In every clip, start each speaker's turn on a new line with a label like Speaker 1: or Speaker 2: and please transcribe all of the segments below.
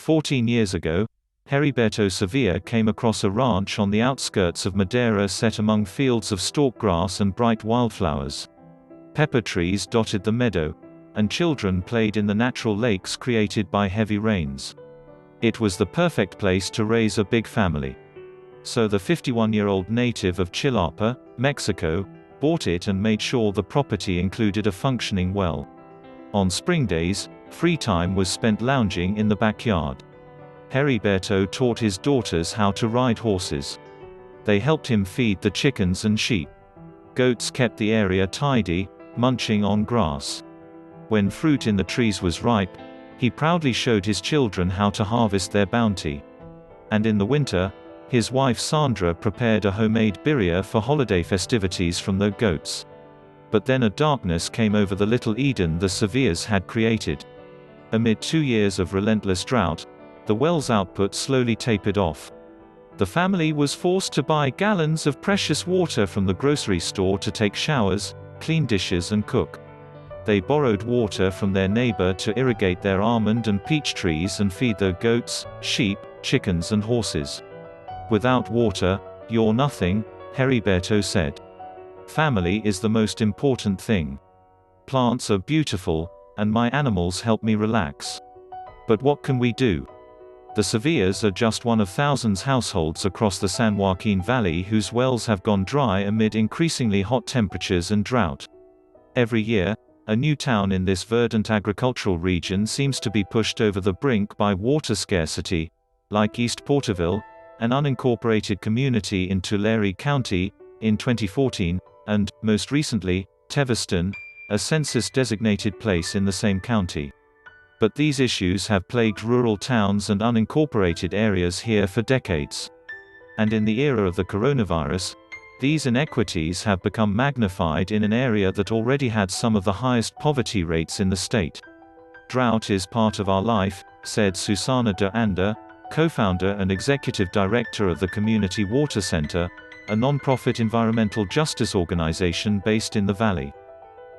Speaker 1: 14 years ago, Heriberto Sevilla came across a ranch on the outskirts of Madeira set among fields of stalk grass and bright wildflowers. Pepper trees dotted the meadow, and children played in the natural lakes created by heavy rains. It was the perfect place to raise a big family. So the 51-year-old native of Chilapa, Mexico, bought it and made sure the property included a functioning well. On spring days, free time was spent lounging in the backyard. Heriberto taught his daughters how to ride horses. They helped him feed the chickens and sheep. Goats kept the area tidy, munching on grass. When fruit in the trees was ripe, he proudly showed his children how to harvest their bounty. And in the winter, his wife Sandra prepared a homemade birria for holiday festivities from the goats. But then a darkness came over the little Eden the Sevillas had created. Amid 2 years of relentless drought, the well's output slowly tapered off. The family was forced to buy gallons of precious water from the grocery store to take showers, clean dishes and cook. They borrowed water from their neighbor to irrigate their almond and peach trees and feed their goats, sheep, chickens and horses. "Without water, you're nothing," Heriberto said. "Family is the most important thing. Plants are beautiful, and my animals help me relax. But what can we do?" The Sevillas are just one of thousands households across the San Joaquin Valley whose wells have gone dry amid increasingly hot temperatures and drought. Every year, a new town in this verdant agricultural region seems to be pushed over the brink by water scarcity, like East Porterville, an unincorporated community in Tulare County, in 2014, and, most recently, Teviston, a census-designated place in the same county. But these issues have plagued rural towns and unincorporated areas here for decades. And in the era of the coronavirus, these inequities have become magnified in an area that already had some of the highest poverty rates in the state. "Drought is part of our life," said Susana de Anda, co-founder and executive director of the Community Water Center, a non-profit environmental justice organization based in the valley.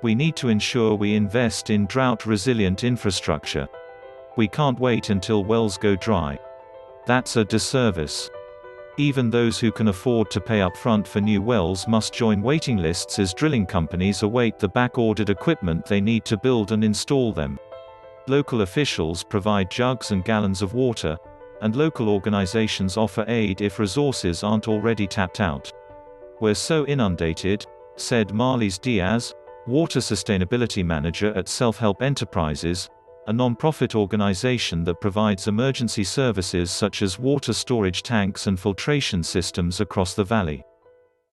Speaker 1: "We need to ensure we invest in drought-resilient infrastructure. We can't wait until wells go dry. That's a disservice. Even those who can afford to pay up front for new wells must join waiting lists as drilling companies await the back-ordered equipment they need to build and install them. Local officials provide jugs and gallons of water, and local organizations offer aid if resources aren't already tapped out. We're so inundated," said Marlies Diaz, Water Sustainability Manager at Self-Help Enterprises, a non-profit organization that provides emergency services such as water storage tanks and filtration systems across the valley.